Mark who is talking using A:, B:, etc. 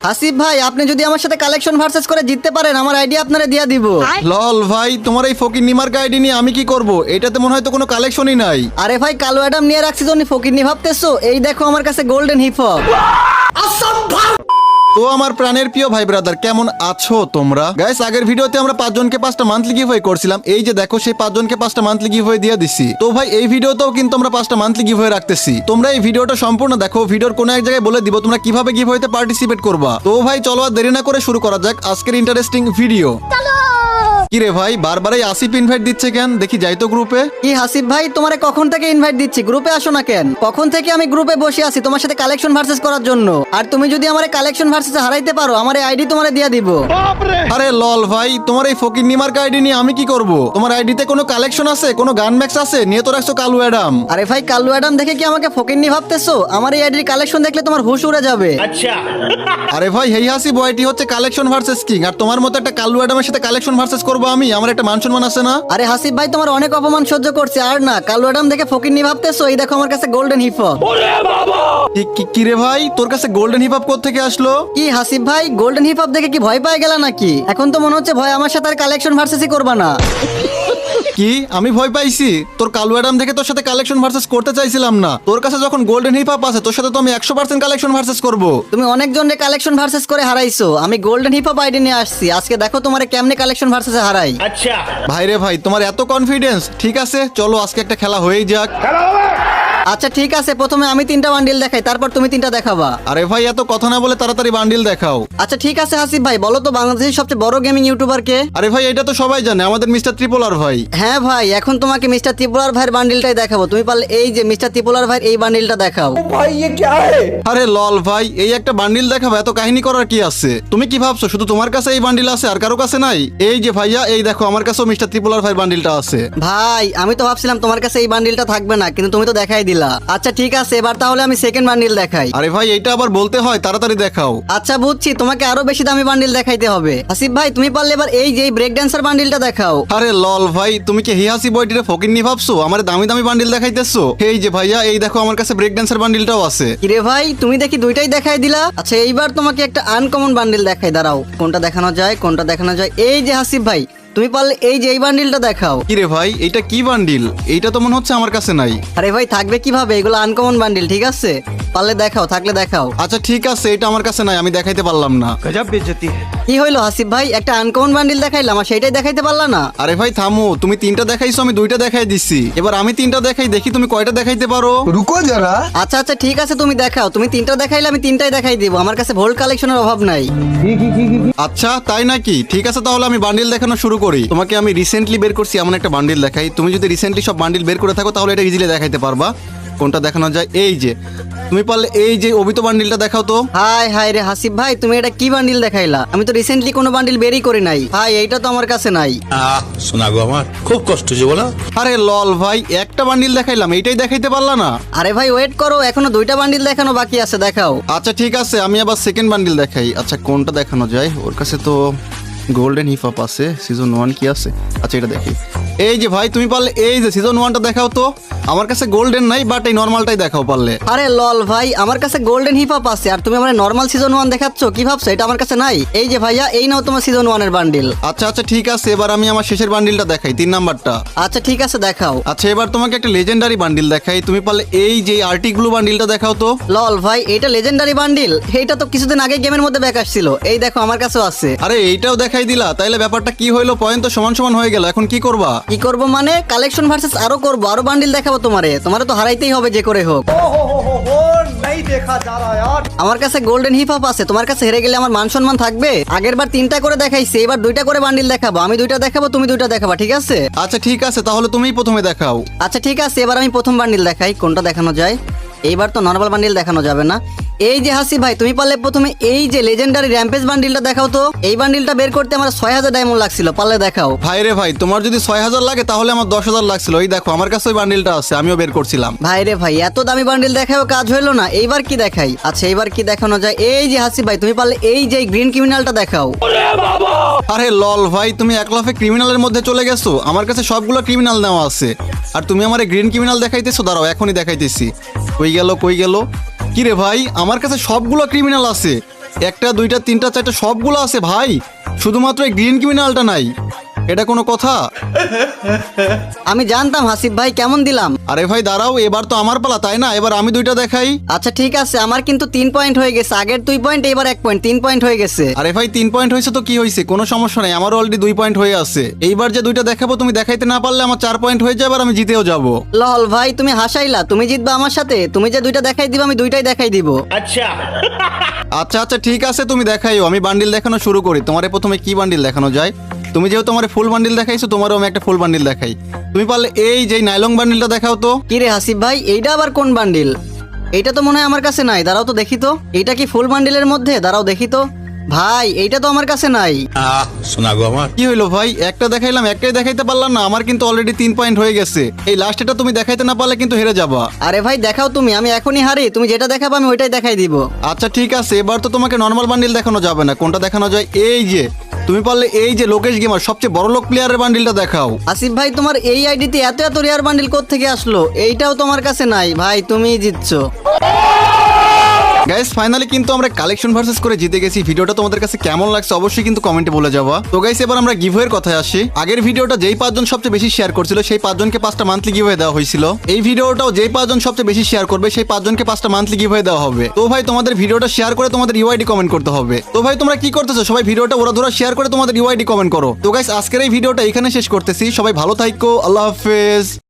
A: আসিফ ভাই, আপনি যদি আমার সাথে কালেকশন ভার্সেস করে জিততে পারেন, আমার আইডি আপনারে দিয়া দিব।
B: লল ভাই, তোমার এই ফকির নিমার আইডি নিয়ে আমি কি করব? এটাতে মনে হয় তো কোনো কালেকশনই নাই।
A: আরে ভাই, কালো অ্যাডাম নিয়ে রাখছি জন্য ফকিরনি ভাবতেছো? এই দেখো আমার কাছে গোল্ডেন হিপ হপ।
B: তো আমার প্রাণের প্রিয় ভাই ব্রাদার, কেমন আছো তোমরা? গাইস, আগের ভিডিওতে আমরা 5 জনকে 5টা মান্থলি গিভওয়ে করছিলাম। এই যে দেখো, সেই 5 জনকে 5টা মান্থলি গিভওয়ে দিয়ে দিছি। তো ভাই, এই ভিডিওতেও কিন্তু আমরা 5টা মান্থলি গিভওয়ে রাখতেছি। তোমরা এই ভিডিওটা সম্পূর্ণ দেখো, ভিডিওর কোনো এক জায়গায় বলে দিব তোমরা কিভাবে গিভওয়েতে পার্টিসিপেট করবা। তো ভাই, চলো আর দেরি না করে শুরু করা যাক আজকের ইন্টারেস্টিং ভিডিও। কি রে ভাই, বারবারই আসিফ ইনভাইট দিচ্ছে কেন? দেখি যাই তো গ্রুপে।
A: কি হাসিফ ভাই, তোমারে কখন থেকে ইনভাইট দিচ্ছি, গ্রুপে আসো না কেন? কখন থেকে আমি গ্রুপে বসে আছি তোমার সাথে কালেকশন ভার্সেস করার জন্য। আর তুমি যদি আমার কালেকশন ভার্সেস হারাইতে পারো, আমার আইডি তোমারে দিয়া দিব।
B: আরে লল ভাই, তোমার এই ফকির নিমার আইডি নিয়ে আমি কি করব? তোমার আইডিতে কোনো কালেকশন আছে, কোনো গান ম্যাক্স আছে? নিয়ে তো রাখছো কালু অ্যাডাম।
A: আরে ভাই, কালো অ্যাডাম দেখে কি আমাকে ফকিরনি ভাবতেছো? আমার এই আইডির কালেকশন দেখলে তোমার হুশ উড়ে যাবে।
B: আরে ভাই, হেই হাসি বয়টি হচ্ছে কালেকশন ভার্সেস কিং, আর তোমার মতো একটা কালু অ্যাডামের সাথে কালেকশন ভার্সেস করবো আমি? আমার একটা মান সম্মান আছে না?
A: আরে হাসিফ ভাই, তোমার অনেক অপমান সহ্য করছে, আর না কালো অ্যাডাম দেখে ফকিরনি ভাবতেছো? এই দেখো আমার কাছে গোল্ডেন হিপ হপ।
B: কি রে ভাই, তোর কাছে গোল্ডেন হিপ হপ কোত্থেকে আসলো?
A: কি হাসিফ ভাই, গোল্ডেন হিপ হপ দেখে কি ভয় পেয়ে গেলা নাকি? এখন তো মনে হচ্ছে ভয় আমার সাথে আর কালেকশন ভার্সেসই করবা না।
B: কি আমি ভয় পাইছি? তোর কালু অ্যাডাম দেখে তোর সাথে কালেকশন ভার্সেস করতে চাইছিলাম না। তোর কাছে যখন গোল্ডেন হিপ হপ আছে, তোর সাথে তো আমি 100% কালেকশন ভার্সেস করব।
A: তুমি অনেকজনের কালেকশন ভার্সেস করে হারাইছো, আমি গোল্ডেন হিপ হপ আইডি নিয়ে আসছি। আজকে দেখো তোমারে কেমনে কালেকশন ভার্সেসে হারাই।
B: ভাই রে ভাই, তোমার এত কনফিডেন্স? ঠিক আছে, চলো আজকে একটা খেলা হয়েই যাক।
A: আচ্ছা ঠিক আছে, প্রথমে আমি 3টা বান্ডিল দেখাই, তারপর তুমি 3টা দেখাবা।
B: আরে ভাই, এত কথা না বলে তাড়াতাড়ি বান্ডিল দেখাও।
A: আচ্ছা ঠিক আছে হাসিফ ভাই, বলো তো বাংলাদেশের সবচেয়ে বড় গেমিং ইউটিউবার কে?
B: আরে ভাই, এটা তো সবাই জানে, আমাদের মিস্টার ত্রিপোলার ভাই।
A: হ্যাঁ ভাই, এখন তোমাকে মিস্টার ত্রিপুলার ভাইয়ের বান্ডিলটাই দেখাবো। তুমি পারলে এই যে মিস্টার ত্রিপুলার ভাইয়ের এই বান্ডিলটা দেখাও।
B: আরে লল ভাই, এই একটা বান্ডিল দেখাবো, এত কাহিনী করার কি আছে? তুমি কি ভাবছো শুধু তোমার কাছে এই বান্ডিল আছে আর কারো কাছে নাই? এই যে ভাইয়া, এই দেখো আমার কাছেও মিস্টার ত্রিপোলার ভাইয়ের বান্ডিলটা আছে।
A: ভাই, আমি তো ভাবছিলাম তোমার কাছে এই বান্ডিলটা থাকবে না, কিন্তু তুমি তো দেখাই দিলা। আচ্ছা ঠিক আছে, এবার তাহলে আমি সেকেন্ড বান্ডিল দেখাই।
B: আরে ভাই, এইটা আবার বলতে হয়, তাড়াতাড়ি দেখাও।
A: আচ্ছা বুঝছি, তোমাকে আরো বেশি দামি বান্ডিল দেখাইতে হবে। আসিফ ভাই, তুমি পারলে এবার এই যে ব্রেক ড্যান্সার বান্ডিলটা দেখাও।
B: আরে লল ভাই, তুমি কি হিহাসি বয়টিরে ফকিরনি ভাবছো? আমার দামি দামি বান্ডিল দেখাইতেছো? এই যে ভাইয়া, এই দেখো আমার কাছে ব্রেক ড্যান্সার বান্ডিলটাও আছে।
A: কিরে ভাই, তুমি দেখি দুইটাই দেখাই দিলা। আচ্ছা এইবার তোমাকে একটা আনকমন বান্ডিল দেখাই, দাঁড়াও কোনটা দেখানো যায়, কোনটা দেখানো যায়। এই যে হাসিফ ভাই, তুমি পারলে এই যে এই বান্ডিলটা দেখাও।
B: কিরে ভাই, এটা কি বান্ডিল? এইটা তো মনে হচ্ছে আমার কাছে নাই।
A: আরে ভাই, থাকবে কিভাবে? এগুলো আনকমন বান্ডিল, ঠিক আছে? পারলে দেখাও, থাকলে দেখাও।
B: আচ্ছা ঠিক আছে, এটা আমার কাছে নাই, আমি দেখাইতে পারলাম না।
A: কি হইলো হাসিফ ভাই, একটা আনকমন বান্ডিল দেখাইলাম আর সেইটাই দেখাইতে পারলা না?
B: আরে ভাই থামো, তুমি 3টা দেখাইছো, আমি 2টা দেখাই দিছি। এবার আমি 3টা দেখাই, দেখি তুমি কয়টা দেখাইতে পারো।
C: रुको जरा।
A: আচ্ছা আচ্ছা ঠিক আছে, তুমি দেখাও। তুমি 3টা দেখাইলে আমি 3টাই দেখাই দিব, আমার কাছে ভোল্ট কালেকশনের অভাব নাই।
B: আচ্ছা তাই নাকি? ঠিক আছে, তাহলে আমি বান্ডিল দেখানো শুরু করি। তোমাকে আমি রিসেন্টলি বের করছি এমন একটা বান্ডিল দেখাই। তুমি যদি রিসেন্টলি সব বান্ডিল বের করে থাকো, তাহলে এটা ইজিলি দেখাইতে পারবা। কোনটা দেখানো যায়? এই যে তুমি পারলে এই যে অবিত বান্ডিলটা দেখাও তো।
A: হাই হাই রে হাসিফ ভাই, তুমি এটা কি বান্ডিল দেখাইলা? আমি তো রিসেন্টলি কোনো বান্ডিল বেরই করি নাই ভাই, এইটা তো আমার কাছে নাই।
D: শোনা গো, আমার খুব কষ্ট হচ্ছে বলো।
B: আরে লল ভাই, একটা বান্ডিল দেখাইলাম, এইটাই দেখাইতে পারলা না?
A: আরে ভাই ওয়েট করো, এখনো 2টা বান্ডিল দেখানো বাকি আছে, দেখাও।
B: আচ্ছা ঠিক আছে, আমি আবার সেকেন্ড বান্ডিল দেখাই। আচ্ছা কোনটা দেখানো যায়? ওর কাছে তো গোল্ডেন হিপ হপ আছে, সিজন 1 কি আছে? আচ্ছা এটা দেখি। এই যে ভাই, তুমি পারলে এই যে সিজন 1টা দেখাও তো। আমার কাছে গোল্ডেন নাই, বাট এই নর্মালটাই দেখাও পারলে।
A: আরে লল ভাই, আমার কাছে গোল্ডেন হিপ হপ আছে আর তুমি আমার নরমাল সিজন 1 দেখাচ্ছ? কি ভাবছো এটা আমার কাছে নাই? এই যে ভাইয়া, এই নাও তোমার সিজন 1 এর বান্ডিল।
B: আচ্ছা আচ্ছা ঠিক আছে, এবার আমি আমার শেষের বান্ডিলটা দেখাই, 3 নাম্বারটা।
A: আচ্ছা ঠিক আছে, দেখাও।
B: আচ্ছা এবার তোমাকে একটা লেজেন্ডারি বান্ডিল দেখাই। তুমি পারলে এই যে আর্টিক ব্লু বান্ডিলটা দেখাও তো।
A: লল ভাই, এটা লেজেন্ডারি বান্ডিল? এইটা তো কিছুদিন আগে গেমের মধ্যে ব্যাক আসছিল, এই দেখো আমার কাছেও আছে।
B: আরে এইটাও দেখাই দিলা, তাইলে ব্যাপারটা কি হইলো? পয়েন্ট তো সমান সমান হয়ে গেল, এখন কি করবা?
A: কি করবো মানে, কালেকশন ভার্সেস আরো করবো, আরো বান্ডিল দেখাবো তোমারে। তোমারে তো হারাইতেই হবে যে করে হোক। আমার কাছে গোল্ডেন হিপ হপ আছে, তোমার কাছে হেরে গেলে আমার মান সম্মান থাকবে? আগের বার 3টা করে দেখাইছি, এবার 2টা করে বান্ডিল দেখাবো। আমি 2টা দেখাবো, তুমি 2টা দেখাবা, ঠিক আছে?
B: আচ্ছা ঠিক আছে, তাহলে তুমিই প্রথমে দেখাও।
A: আচ্ছা ঠিক আছে, এবার আমি প্রথম বান্ডিল দেখাই, কোনটা দেখানো যায়। এইবার তো নরমাল বান্ডিল দেখানো যাবে না। এই যে হাসি ভাই, তুমি পারলে প্রথমে এই যে লেজেন্ডারি র্যাম্পেজ বান্ডিলটা দেখাও তো। এই বান্ডিলটা বের করতে আমার 6000 ডায়মন্ড লাগছিল, পারলে দেখাও।
B: ভাই রে ভাই, তোমার যদি 6000 লাগে তাহলে আমার 10000 লাগছিল। এই দেখো আমার কাছে ওই বান্ডিলটা আছে, আমিও বের করছিলাম।
A: ভাই রে ভাই, এত দামি বান্ডিল দেখাও কাজ হইলো না, এইবার কি দেখাই? আচ্ছা এইবার কি দেখানো যায়? এই যে হাসি ভাই, তুমি পারলে এই যে গ্রিন ক্রিমিনালটা দেখাও।
B: আরে লল ভাই, তুমি এক লাফে ক্রিমিনালের মধ্যে চলে গেছো। আমার কাছে সবগুলো ক্রিমিনাল নেওয়া আছে, আর তুমি আমার গ্রিন ক্রিমিনাল দেখাইতেছো। দাঁড়াও এখনই দেখাইতেছি। কই গেল? কি রে ভাই, আমার কাছে সবগুলো ক্রিমিনাল আছে, একটা দুইটা তিনটা চারটা সবগুলো আছে ভাই, শুধুমাত্র এই গ্রিন ক্রিমিনালটা নাই। এটা কোনো কথা?
A: আমি জানতাম হাসিফ ভাই, কেমন দিলাম?
B: আরে ভাই দাঁড়াও, এবার তো আমার পালা তাই না? এবার আমি দুইটা দেখাই।
A: আচ্ছা ঠিক আছে, আমার কিন্তু 3 পয়েন্ট হয়ে গেছে, আগের 2 পয়েন্ট এবার 1 পয়েন্ট, 3 পয়েন্ট হয়ে গেছে।
B: আরে ভাই 3 পয়েন্ট হয়েছে তো কি হয়েছে, কোনো সমস্যা নেই, আমার অলরেডি 2 পয়েন্ট হয়ে আছে। এইবার যে দুইটা দেখাবো তুমি দেখাইতে না পারলে আমার 4 পয়েন্ট হয়ে যাবে আর আমি জিতেও যাব।
A: লল ভাই তুমি হাসাইলা, তুমি জিতবা আমার সাথে? তুমি যে দুইটা দেখাই দিবা আমি দুইটাই দেখাই দিব।
B: আচ্ছা আচ্ছা ঠিক আছে, তুমি দেখাইও, আমি বান্ডিল দেখানো শুরু করি। তোমারে প্রথমে কি বান্ডিল দেখানো যায়? তুমি যেহেতু তোমার ফুল বান্ডিল দেখাইছো, তোমারও আমি একটা ফুল বান্ডিল দেখাই। তুমি পারলে এই যে নাইলং বান্ডিলটা দেখাও তো।
A: কি রে হাসিফ ভাই, এইটা আবার কোন বান্ডিল? এইটা তো মনে হয় আমার কাছে নাই, দাঁড়াও তো দেখি তো। এইটা কি ফুল বান্ডিলের মধ্যে? দাঁড়াও দেখি তো। ভাই এইটা তো আমার কাছে নাই।
D: শোনা গো আমার।
B: কি হইলো ভাই, একটা দেখাইলাম একটাই দেখাইতে পারলাম না, আমার কিন্তু অলরেডি 3 পয়েন্ট হয়ে গেছে। এই লাস্টেটা তুমি দেখাইতে না পারলে কিন্তু হেরে যাবা।
A: আরে ভাই দেখাও তুমি, আমি এখনই হারি, তুমি যেটা দেখাবো আমি ওইটাই দেখাই দিব।
B: আচ্ছা ঠিক আছে, এবার তো তোমাকে নর্মাল বান্ডিল দেখানো যাবে না, কোনটা দেখানো যায়? এই যে তুমি পারলে এই যে লোকেশ গেমার সবচেয়ে বড় লোক প্লেয়ারের বান্ডিলটা দেখাও।
A: আসিফ ভাই তোমার এই আইডিতে এত এত রেয়ার বান্ডিল কোত্থেকে আসলো? এইটাও তোমার কাছে নাই ভাই, তুমিই জিতছো।
B: গাইস ফাইনালি কিন্তু আমরা কালেকশন ভার্সেস করে জিতে গেছি। ভিডিওটা তোমাদের কাছে কেমন লাগছে অবশ্যই কিন্তু কমেন্টে বলে যাবা। তো গাইস এবার আমরা গিভওয়ের কথায় আসি। আগের ভিডিওটা যেই 5 জন সবচেয়ে বেশি শেয়ার করছিল সেই 5 জনকে 5টা মান্থলি গিভওয়ে দেওয়া হয়েছিল। এই ভিডিওটাও যেই 5 জন সবচেয়ে বেশি শেয়ার করবে সেই 5 জনকে 5টা মান্থলি গিভওয়ে দেওয়া হবে। তো ভাই তোমাদের ভিডিওটা শেয়ার করে তোমাদের ইউআইডি কমেন্ট করতে হবে। তো ভাই তোমরা কি করতেছো? সবাই ভিডিওটা ওরা শেয়ার করে তোমাদের ইউআইডি কমেন্ট করো। তো গাইস আজকের এই ভিডিওটা এখানে শেষ করতেছি। সবাই ভালো থাকো, আল্লাহ হাফেজ।